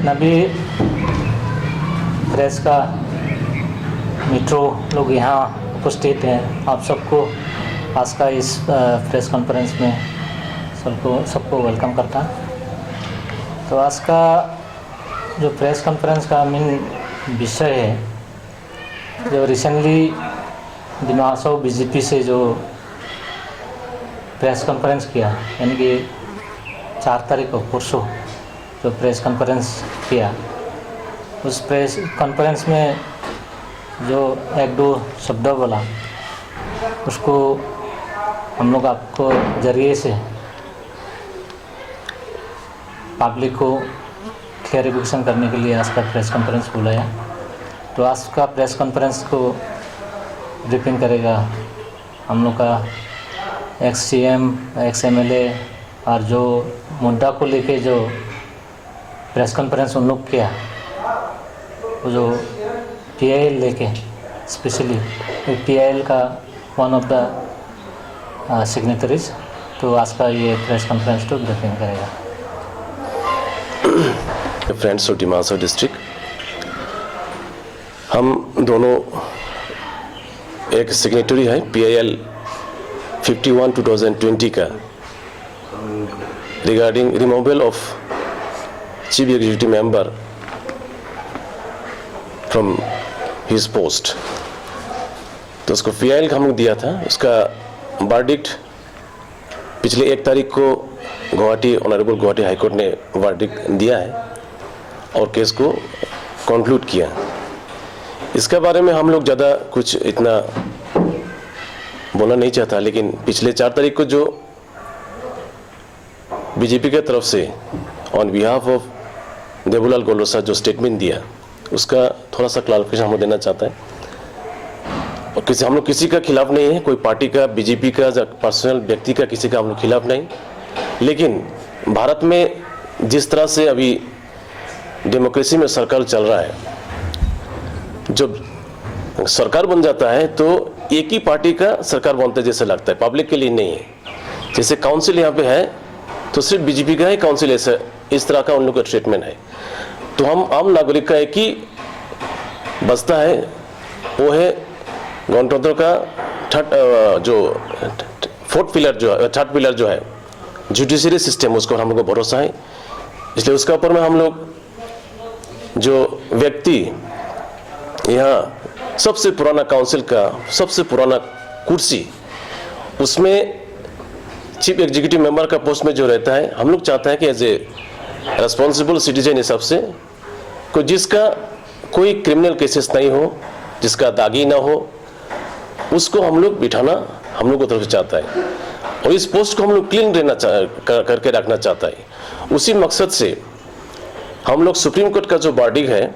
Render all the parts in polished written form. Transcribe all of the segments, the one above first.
नबी press का मित्रों लोग यहाँ उपस्थित हैं, आप सबको आज का इस प्रेस कॉन्फ्रेंस में सबको वेलकम करता। तो आज का जो प्रेस कॉन्फ्रेंस का मेन विषय है, जो रिसेंटली दिमाग बीजेपी से जो प्रेस कॉन्फ्रेंस किया, यानी कि 4 तारीख को परसों जो प्रेस कॉन्फ्रेंस किया, उस प्रेस कॉन्फ्रेंस में जो 1-2 शब्द बोला, उसको हम लोग आपको जरिए से पब्लिक को क्लैरिफिकेशन करने के लिए आज का प्रेस कॉन्फ्रेंस बुलाया। तो आज का प्रेस कॉन्फ्रेंस को ब्रीफिंग करेगा हम लोग का एक्स CM, एक्स MLA, और जो मुद्दा को लेके जो प्रेस कॉन्फ्रेंस उन लोग किया, वो जो PIL लेके स्पेशली PIL का वन ऑफ द सिग्नेटरीज, तो आज का ये प्रेस कॉन्फ्रेंस तो ब्रीफिंग करेगा। फ्रेंड्स ऑफ डिमासा डिस्ट्रिक्ट, हम दोनों एक सिग्नेटरी है PIL 51/2020 का regarding removal of chief executive member from his post. तो उसको PIL का हम लोग दिया था, उसका वर्डिक्ट पिछले 1 तारीख को ऑनरेबल गुवाहाटी हाईकोर्ट ने वर्डिक्ट दिया है और केस को कंक्लूड किया। इसके बारे में हम लोग ज़्यादा कुछ इतना बोलना नहीं चाहता, लेकिन पिछले 4 तारीख को जो बीजेपी के तरफ से ऑन बिहाफ ऑफ देवूलाल गोलरोसा जो स्टेटमेंट दिया, उसका थोड़ा सा क्लैरिफिकेशन हम देना चाहता है। और हम लोग किसी का खिलाफ नहीं है, कोई पार्टी का, बीजेपी का, पर्सनल व्यक्ति का, किसी का हम लोग खिलाफ नहीं। लेकिन भारत में जिस तरह से अभी डेमोक्रेसी में सरकार चल रहा है, जब सरकार बन जाता है तो एक ही पार्टी का सरकार बनते जैसे लगता है, पब्लिक के लिए नहीं है। जैसे काउंसिल यहाँ पे है तो सिर्फ बीजेपी का ही काउंसिल, ऐसा इस तरह का उन लोग का ट्रीटमेंट है। तो हम आम नागरिक का एक ही बसता है, वो है गणतंत्र का थर्ड पिलर जो है जुडिशरी सिस्टम, उसको हम लोग को भरोसा है। इसलिए उसके ऊपर में हम लोग जो व्यक्ति यहाँ सबसे पुराना काउंसिल का सबसे पुराना कुर्सी, उसमें चीफ एग्जीक्यूटिव मेंबर का पोस्ट में जो रहता है, हम लोग चाहते हैं कि एज ए रेस्पॉन्सिबल सिटीजन हिसाब से जिसका कोई क्रिमिनल केसेस नहीं हो, जिसका दागी ना हो, उसको हम लोग बिठाना हम लोग को तरफ से चाहता है। और इस पोस्ट को हम लोग क्लीन रहना करके रखना चाहता है। उसी मकसद से हम लोग सुप्रीम कोर्ट का जो वर्डिक्ट है,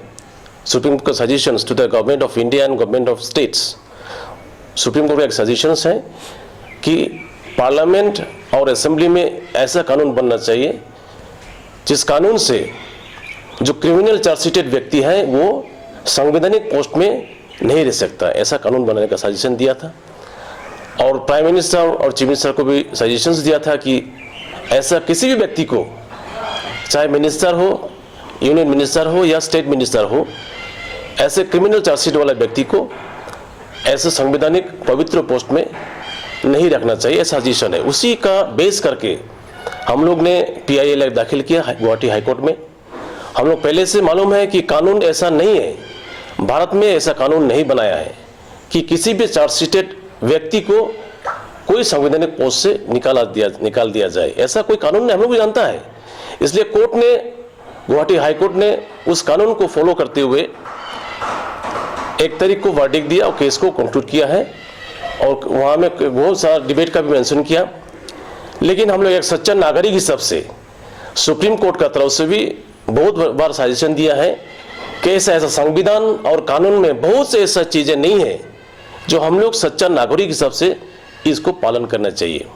सुप्रीम कोर्ट का suggestions to the government of India and government of states, supreme court का एक सजेशंस है कि पार्लियामेंट और असेंबली में ऐसा कानून बनना चाहिए जिस कानून से जो क्रिमिनल चार्जशीटेड व्यक्ति है वो संवैधानिक पोस्ट में नहीं रह सकता। ऐसा कानून बनाने का सजेशन दिया था और प्राइम मिनिस्टर और चीफ मिनिस्टर को भी सजेशंस दिया था कि ऐसा किसी भी व्यक्ति को, चाहे मिनिस्टर हो, यूनियन मिनिस्टर हो या स्टेट मिनिस्टर हो, ऐसे क्रिमिनल चार्जशीट वाला व्यक्ति को ऐसे संवैधानिक पवित्र पोस्ट में नहीं रखना चाहिए, ऐसा सजेशन है। उसी का बेस करके हम लोग ने PIL दाखिल किया गुवाहाटी हाईकोर्ट में। हम लोग पहले से मालूम है कि कानून ऐसा नहीं है, भारत में ऐसा कानून नहीं बनाया है कि किसी भी चार्जशीटेड व्यक्ति को कोई संवैधानिक पोस्ट से निकाल दिया जाए, ऐसा कोई कानून नहीं, हम लोग भी जानता है। इसलिए कोर्ट ने, गुवाहाटी हाईकोर्ट ने उस कानून को फॉलो करते हुए 1 तारीख को वर्डिक्ट दिया और केस को कंक्लूड किया है। और वहाँ में बहुत सारा डिबेट का भी मेंशन किया। लेकिन हम लोग एक सच्चा नागरिक हिसाब से सुप्रीम कोर्ट का तरफ से भी बहुत बार सजेशन दिया है कि ऐसा संविधान और कानून में बहुत से ऐसा चीज़ें नहीं है जो हम लोग सच्चा नागरिक हिसाब से इसको पालन करना चाहिए।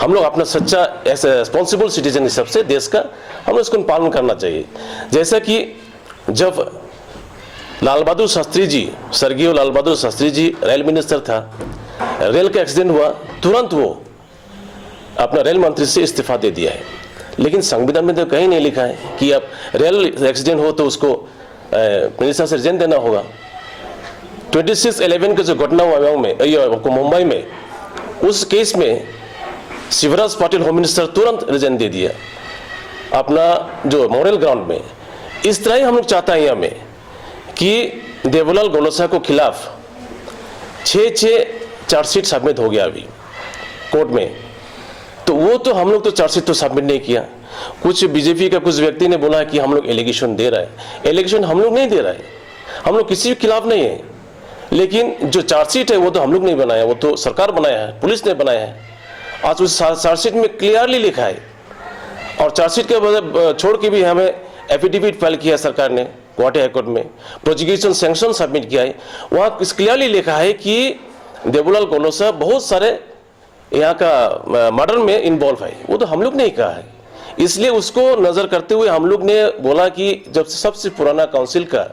हम लोग अपना सच्चा ऐसा रिस्पॉन्सिबल सिटीजन हिसाब से देश का हम लोग इसको पालन करना चाहिए। जैसा कि जब लाल बहादुर शास्त्री जी, स्वर्गीय लाल बहादुर शास्त्री जी रेल मिनिस्टर था, रेल का एक्सीडेंट हुआ, तुरंत वो अपना रेल मंत्री से इस्तीफा दे दिया है। लेकिन संविधान में तो कहीं नहीं लिखा है कि अब रियल एक्सीडेंट हो तो उसको मिनिस्टर से रिजाइन देना होगा। 26/11 का जो घटना हुआ मुंबई में, उस केस में शिवराज पाटिल होम मिनिस्टर तुरंत रिजाइन दे दिया अपना जो मॉरल ग्राउंड में। इस तरह ही हम लोग चाहते हैं यहाँ में कि देवलाल गोलोसा को खिलाफ 6 चार्जशीट सबमिट हो गया अभी कोर्ट में। तो वो तो हम लोग तो चार्जशीट तो सबमिट नहीं किया। कुछ बीजेपी का कुछ व्यक्ति ने बोला कि हम लोग एलिगेशन दे रहा है। एलिगेशन हम लोग नहीं दे रहा है, हम लोग किसी के खिलाफ नहीं है। लेकिन जो चार्जशीट है वो तो हम लोग नहीं बनाया, वो तो सरकार बनाया है, पुलिस ने बनाया है। आज उस चार्जशीट में क्लियरली लिखा है, और चार्जशीट के छोड़ के भी हमें एफिडेविट फाइल किया सरकार ने गुवाहाटी हाईकोर्ट में, प्रोसिक्यूशन सैंक्शन सबमिट किया है। वहाँ क्लियरली लिखा है कि देवलाल गोलोसा बहुत सारे यहाँ का मर्डर में इन्वॉल्व है। वो तो हम लोग नहीं कहा है। इसलिए उसको नजर करते हुए हम लोग ने बोला कि जब सबसे पुराना काउंसिल का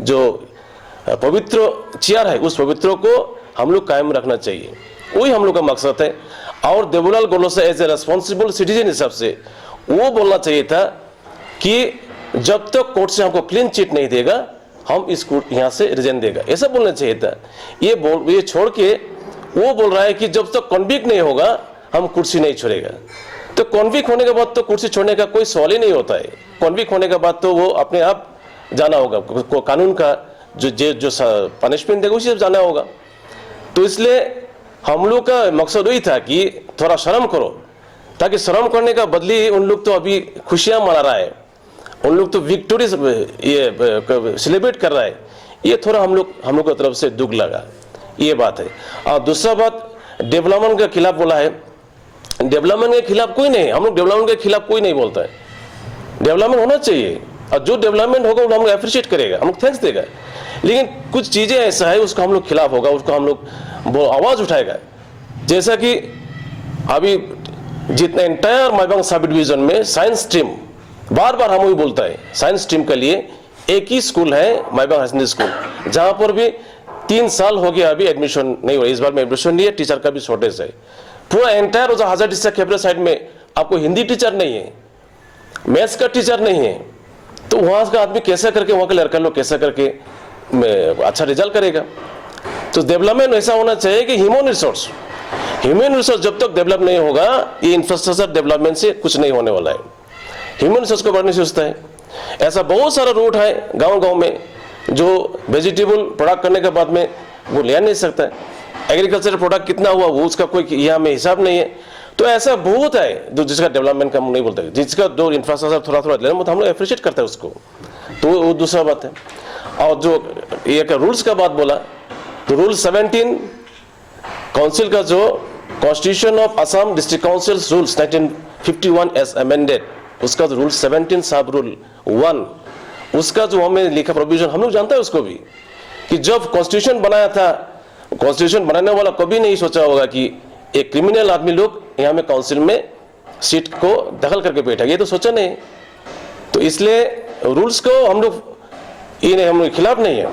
जो पवित्र चेयर है, उस पवित्र को हम लोग कायम रखना चाहिए। वही हम लोग का मकसद है। और देवलाल गोलोसा एज ए रेस्पॉन्सिबल सिटीजन हिसाब से वो बोलना चाहिए था कि जब तक कोर्ट से हमको क्लीन चिट नहीं देगा हम इस कोर्ट यहाँ से रिजाइन देगा, ऐसा बोलना चाहिए था। ये छोड़ के वो बोल रहा है कि जब तक कॉन्विक्ट नहीं होगा हम कुर्सी नहीं छोड़ेगा। तो कॉन्विक्ट होने के बाद तो कुर्सी छोड़ने का कोई सवाल ही नहीं होता है। कॉन्विक्ट होने के बाद तो वो अपने आप जाना होगा, कानून का जो पनिशमेंट देगा उसी से जाना होगा। तो इसलिए हम लोग का मकसद वही था कि थोड़ा शर्म करो, ताकि शर्म करने का बदली उन लोग तो अभी खुशियां मना रहा है, उन लोग तो विक्टोरी ये सेलिब्रेट कर रहा है। ये थोड़ा हम लोग की तरफ से दुख लगा, ये बात है। और दूसरा बात, डेवलपमेंट के खिलाफ बोला है। डेवलपमेंट के खिलाफ कोई नहीं, हम लोग डेवलपमेंट के खिलाफ कोई नहीं बोलता है। डेवलपमेंट होना चाहिए, और जो डेवलपमेंट होगा वो हम लोग अप्रिशिएट करेगा, हम लोग थैंक्स देगा। लेकिन कुछ चीजें ऐसा है उसको हम लोग खिलाफ होगा, उसको हम लोग आवाज उठाएगा। जैसा कि अभी जितने एंटायर माईबांग सब डिवीजन में साइंस स्ट्रीम, बार बार हम वही बोलता है, साइंस स्ट्रीम के लिए एक ही स्कूल है माईबांग हाई सेकेंडरी स्कूल, जहां पर भी 3 साल हो गया अभी एडमिशन नहीं हुआ। इस बार में एडमिशन नहीं है, टीचर का भी शॉर्टेज है। पूरा एंटायर हजार डिस्ट्रिक्ट कैपिटल साइड में आपको हिंदी टीचर नहीं है, मैथ्स का टीचर नहीं है। तो वहां का आदमी कैसे करके, वहां के लड़का लोग कैसे करके अच्छा रिजल्ट करेगा। तो डेवलपमेंट ऐसा होना चाहिए कि ह्यूमन रिसोर्स जब तक डेवलप नहीं होगा, ये इंफ्रास्ट्रक्चर डेवलपमेंट से कुछ नहीं होने वाला है। ह्यूमन रिसोर्स को बढ़ने से सोचता है। ऐसा बहुत सारा रूट है गांव में जो वेजिटेबल प्रोडक्ट करने के बाद में वो ले नहीं सकता है। एग्रीकल्चर प्रोडक्ट कितना हुआ वो उसका कोई यहाँ में हिसाब नहीं है। तो ऐसा बहुत है जो जिसका डेवलपमेंट का हम नहीं बोलते, जिसका जो इंफ्रास्ट्रक्चर थोड़ा थोड़ा लेना, तो हम लोग अप्रिशिएट करते हैं उसको। तो वो दूसरा बात है। और जो एक रूल्स का बात बोला, तो रूल 17 काउंसिल का जो constitution of Assam district council rules 1951 as amended, उसका जो रूल 17 सब रूल 1, उसका जो हमें लिखा प्रोविजन हम लोग जानते हैं उसको भी, कि जब कॉन्स्टिट्यूशन बनाया था, कॉन्स्टिट्यूशन बनाने वाला कभी नहीं सोचा होगा कि एक क्रिमिनल आदमी लोग यहाँ में काउंसिल में सीट को दखल करके बैठा, ये तो सोचा नहीं। तो इसलिए रूल्स को हम लोग खिलाफ नहीं है,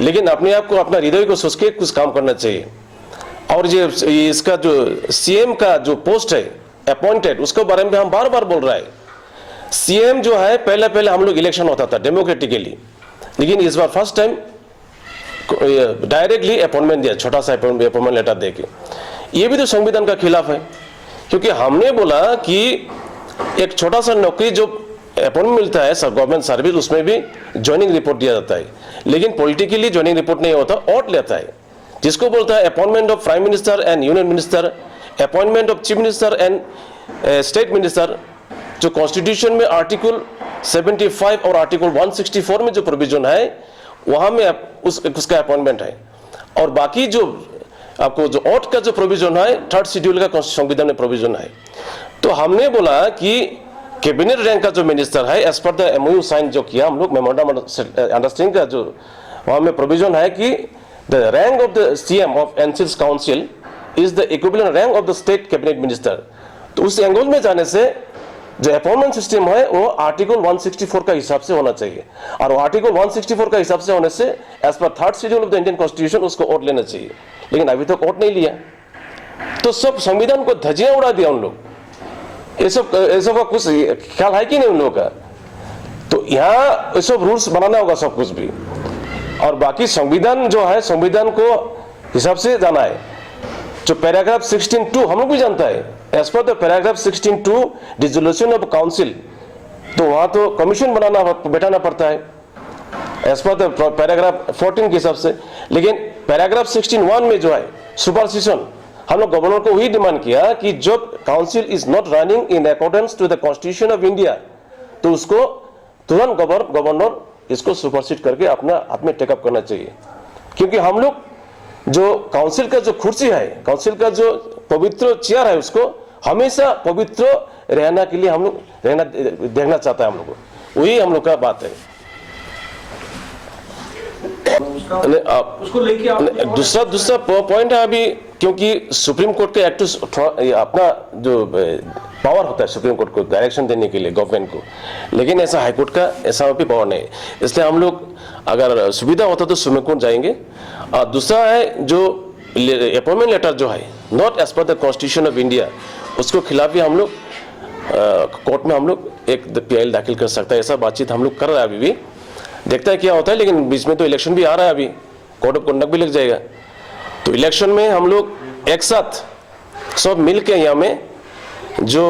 लेकिन अपने आप को, अपना हृदय को सोच के कुछ काम करना चाहिए। और ये इसका जो सीएम का जो पोस्ट है अपॉइंटेड, उसके बारे में हम बार बार बोल रहा है। सीएम जो है, पहले हम लोग इलेक्शन होता था डेमोक्रेटिकली, लेकिन इस बार फर्स्ट टाइम डायरेक्टली अपॉइंटमेंट दिया, छोटा सा अपॉइंटमेंट लेटर देके। ये भी तो संविधान का खिलाफ है, क्योंकि हमने बोला कि एक छोटा सा नौकरी जो अपॉइंटमेंट मिलता है गवर्नमेंट सर्विस, उसमें भी ज्वाइनिंग रिपोर्ट दिया जाता है, लेकिन पॉलिटिकली ज्वाइनिंग रिपोर्ट नहीं होता, ऑट लेता है, जिसको बोलता है appointment of prime minister and union minister, appointment of chief minister and state minister. जो कॉन्स्टिट्यूशन में आर्टिकल 75 और आर्टिकल 164 में जो प्रोविजन है, वहां में उसका अपॉइंटमेंट है। और बाकी जो आपको जो ऑट का जो प्रोविजन है, 3rd शेड्यूल का संविधान में प्रोविजन है। तो हमने बोला कि कैबिनेट रैंक का जो मिनिस्टर है, as per the MOU sign जो किया हम लोग, मेमोरेंडम अंडरस्टैंडिंग का जो वहां में प्रोविजन है कि the rank of the CM of NCL council is the equivalent rank of the state cabinet minister. तो उस एंगल में जाने से जो अपॉइंटमेंट सिस्टम है वो आर्टिकल 164 का हिसाब से होना चाहिए, और वो आर्टिकल 164 का हिसाब से होने से एज पर 3rd schedule of the Indian constitution उसको वोट लेना चाहिए, लेकिन अभी तक वोट नहीं लिया। तो सब संविधान को धज्जियां उड़ा दिया उन लोग। ये सब का कुछ ख्याल है कि नहीं उन लोगों का? तो यहाँ ये सब रूल्स बनाना होगा सब कुछ भी। और बाकी संविधान जो है, संविधान को हिसाब से जाना है। जो पैराग्राफ 16(2) हम लोग भी जानता है, as per the paragraph 16(2) dissolution of council, तो वहां तो कमीशन बैठाना पड़ता है एज पर द पैराग्राफ 14 के हिसाब से। लेकिन पैराग्राफ 16(1) में जो है सुपरसीशन, हम लोग गवर्नर को वही डिमांड किया कि जब council is not running in accordance to the constitution of India, तो उसको तुरंत गवर्नर इसको सुपरसीड करके अपना हाथ में टेकअप करना चाहिए। क्योंकि हम लोग जो काउंसिल का जो कुर्सी है, काउंसिल का जो पवित्र चेयर है, उसको हमेशा पवित्र रहना के लिए हम लोग देखना चाहता है हम लोग को, वही हम लोग का बात है। उसको लेके दूसरा पॉइंट है अभी, क्योंकि सुप्रीम कोर्ट का एक्ट अपना जो पावर होता है सुप्रीम कोर्ट को डायरेक्शन देने के लिए गवर्नमेंट को, लेकिन ऐसा हाईकोर्ट का ऐसा भी पावर नहीं है। इसलिए हम लोग अगर सुविधा होता तो सुप्रीम कोर्ट जाएंगे। और दूसरा है जो अपॉइंटमेंट लेटर जो है not as per the constitution of India, उसको खिलाफ भी हम लोग कोर्ट में हम लोग एक PIL दाखिल कर सकता है। ऐसा बातचीत हम लोग कर रहे हैं अभी भी, देखता है क्या होता है। लेकिन बीच में तो इलेक्शन भी आ रहा है, अभी कोड ऑफ कंडक्ट भी लग जाएगा, तो इलेक्शन में हम लोग एक साथ सब मिल के यहाँ में जो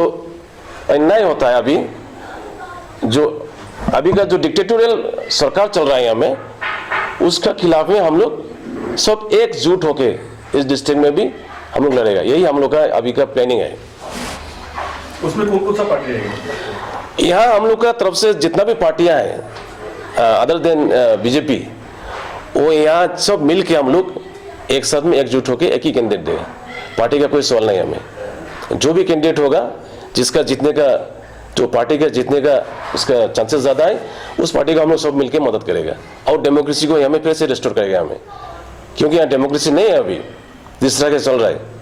अन्याय होता है अभी का जो डिक्टेटोरियल सरकार चल रहा है यहाँ में, उसका खिलाफ में हम लोग सब एकजुट होके इस डिस्ट्रिक्ट में भी हम लोग लड़ेगा। यही हम लोग का अभी का प्लानिंग है। उसमें कौन सा पार्टी रहेगी? यहाँ हम लोग का तरफ से जितना भी पार्टियां हैं अदर देन बीजेपी, वो यहाँ सब मिल के हम लोग एक साथ में एकजुट होके एक ही कैंडिडेट देगा। पार्टी का कोई सवाल नहीं हमें, जो भी कैंडिडेट होगा जिसका जीतने का, जो पार्टी का जीतने का उसका चांसेस ज़्यादा है, उस पार्टी को हम लोग सब मिलकर मदद करेगा और डेमोक्रेसी को यहाँ में फिर से रिस्टोर करेगा हमें। क्योंकि यहाँ डेमोक्रेसी नहीं है अभी, जिस तरह के चल रहा है।